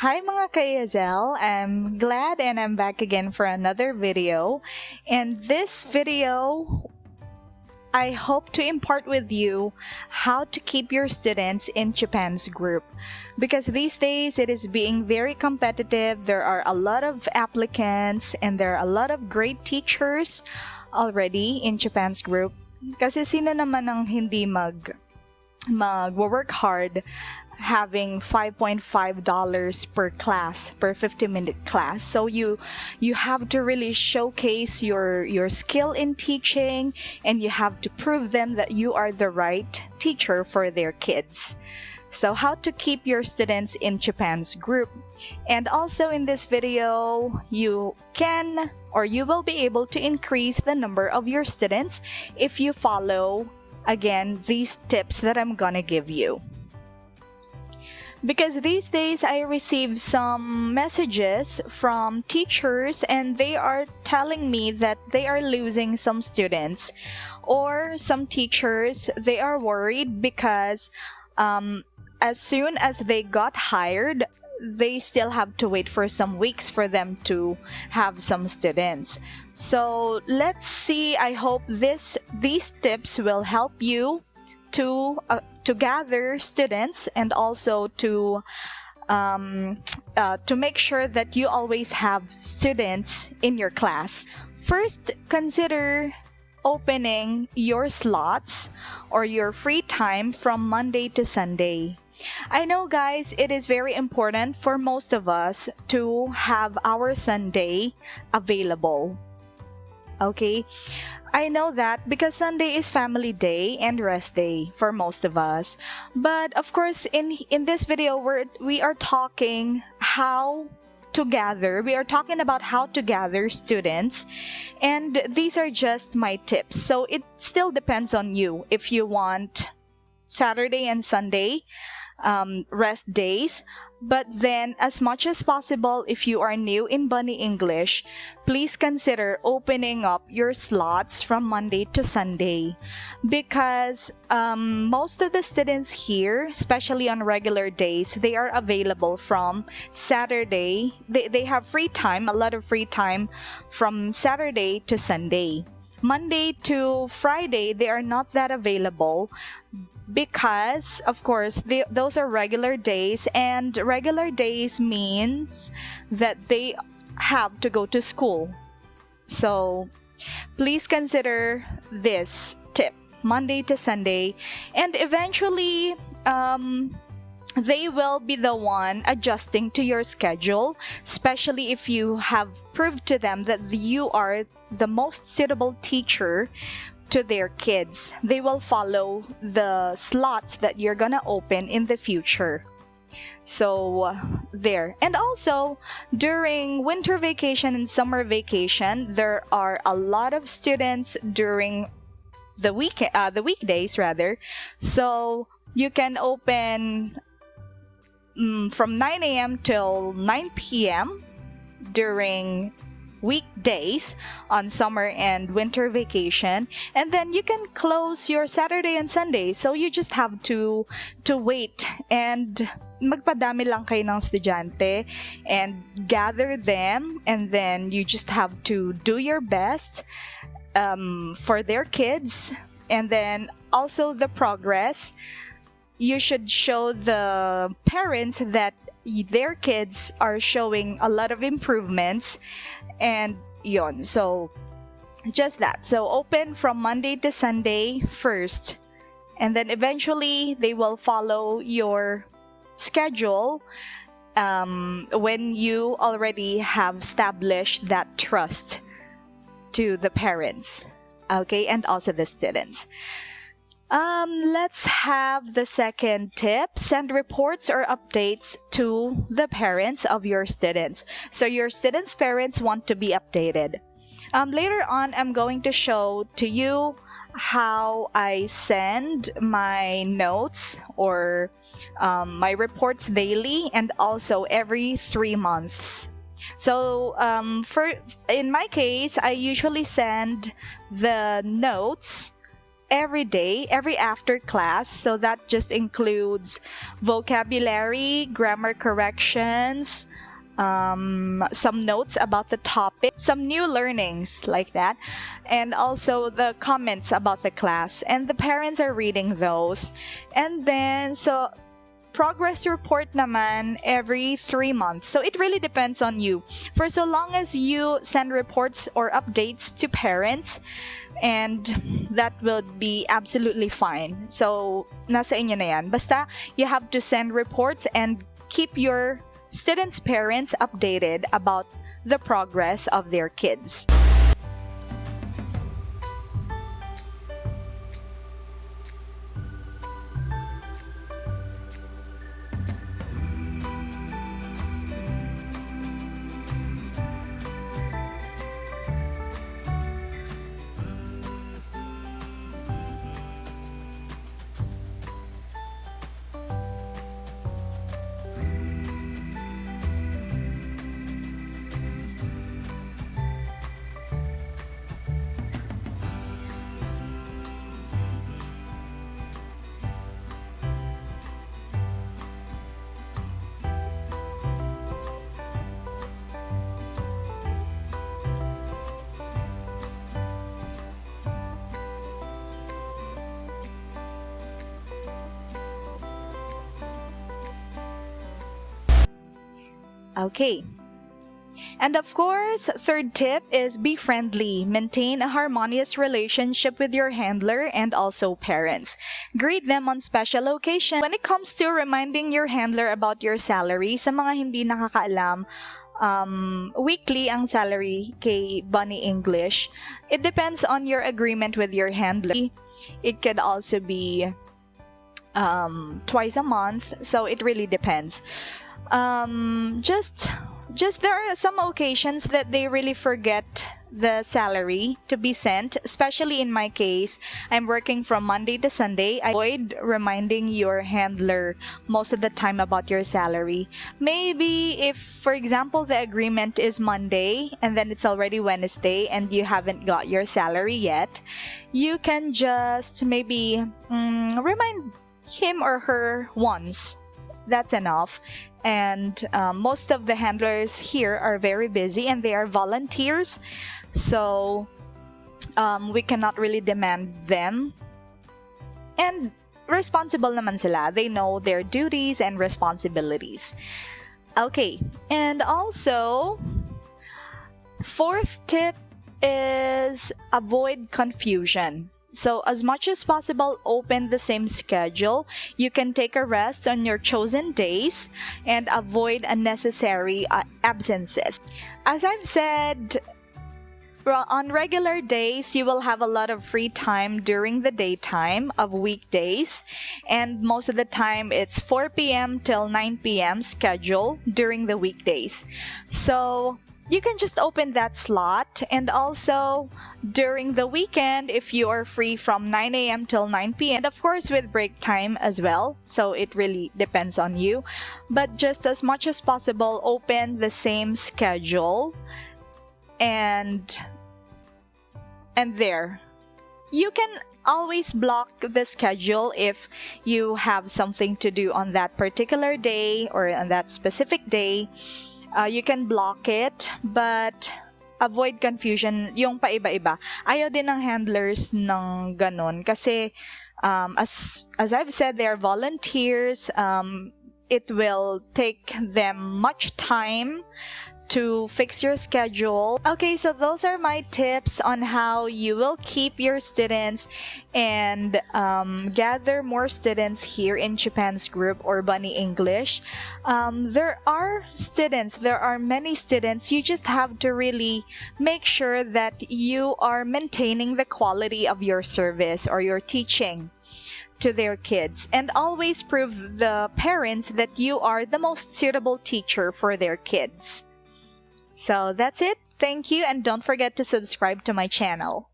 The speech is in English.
Hi mga ka-ESL, I'm glad and I'm back again for another video. In this video, I hope to impart with you how to keep your students in Chipans group. Because these days, it is being very competitive. There are a lot of applicants and there are a lot of great teachers already in Chipans group. Kasi sino naman ang hindi mag-work hard having $5.5 per class, per 50-minute class. So you have to really showcase your skill in teaching, and you have to prove them that you are the right teacher for their kids. So how to keep your students in Chipans group. And also in this video, you can or you will be able to increase the number of your students if you follow, again, these tips that I'm gonna give you. Because these days I receive some messages from teachers and they are telling me that they are losing some students, or some teachers, they are worried because as soon as they got hired, they still have to wait for some weeks for them to have some students. So let's see, I hope these tips will help you to gather students and also to make sure that you always have students in your class. First, consider opening your slots or your free time from Monday to Sunday. I know, guys, it is very important for most of us to have our Sunday available. Okay? I know that because Sunday is family day and rest day for most of us. But of course, in this video, we are talking how to gather. We are talking about how to gather students. And these are just my tips. So it still depends on you if you want Saturday and Sunday rest days. But then, as much as possible, if you are new in Bunny English, please consider opening up your slots from Monday to Sunday. Because most of the students here, especially on regular days, they are available from Saturday. They have free time, a lot of free time from Saturday to Sunday. Monday to Friday, they are not that available because, of course, those are regular days, and regular days means that they have to go to school. So please consider this tip, Monday to Sunday, and eventually they will be the one adjusting to your schedule, especially if you have proved to them that you are the most suitable teacher to their kids. They will follow the slots that you're gonna open in the future. So there. And also, during winter vacation and summer vacation, there are a lot of students during the weekdays rather. So you can open from 9 a.m. till 9 p.m. during weekdays on summer and winter vacation, and then you can close your Saturday and Sunday. So you just have to wait and magpadami lang kayo ng estudyante and gather them, and then you just have to do your best for their kids. And then also the progress, you should show the parents that their kids are showing a lot of improvements, and yon. So just that. So open from Monday to Sunday first, and then eventually they will follow your schedule when you already have established that trust to the parents, okay, and also the students. Let's have the second tip. Send reports or updates to the parents of your students. So your students' parents want to be updated. Later on, I'm going to show to you how I send my notes or my reports daily and also every 3 months. So in my case, I usually send the notes every day, every after class. So that just includes vocabulary, grammar corrections, some notes about the topic, some new learnings like that, and also the comments about the class. And the parents are reading those. And then, so progress report naman every 3 months. So it really depends on you. For so long as you send reports or updates to parents, and that will be absolutely fine. So nasa inyo na yan. Basta you have to send reports and keep your students' parents updated about the progress of their kids. Okay. And of course, third tip is be friendly. Maintain a harmonious relationship with your handler and also parents. Greet them on special occasions. When it comes to reminding your handler about your salary, sa mga hindi nakakaalam, weekly ang salary kay Bunny English. It depends on your agreement with your handler. It could also be twice a month, so it really depends. Just there are some occasions that they really forget the salary to be sent, especially in my case. I'm working from Monday to Sunday. I avoid reminding your handler most of the time about your salary. Maybe if, for example, the agreement is Monday and then it's already Wednesday and you haven't got your salary yet, you can just maybe remind him or her once. That's enough. And most of the handlers here are very busy and they are volunteers, so we cannot really demand them. And responsible naman sila. They know their duties and responsibilities. Okay, and also fourth tip is avoid confusion. So as much as possible, open the same schedule. You can take a rest on your chosen days and avoid unnecessary absences. As I've said, on regular days, you will have a lot of free time during the daytime of weekdays. And most of the time, it's 4 p.m. till 9 p.m. schedule during the weekdays. So you can just open that slot. And also during the weekend, if you are free from 9 a.m. till 9 p.m. and of course with break time as well, so it really depends on you, but just as much as possible, open the same schedule. And there you can always block the schedule if you have something to do on that particular day or on that specific day. You can block it, but avoid confusion, yung paiba-iba. Ayaw din ng handlers ng ganun kasi as I've said, they are volunteers. It will take them much time to fix your schedule. Okay, so those are my tips on how you will keep your students and gather more students here in Chipans group or Bunny English. There are many students. You just have to really make sure that you are maintaining the quality of your service or your teaching to their kids, and always prove the parents that you are the most suitable teacher for their kids. So that's it. Thank you, and don't forget to subscribe to my channel.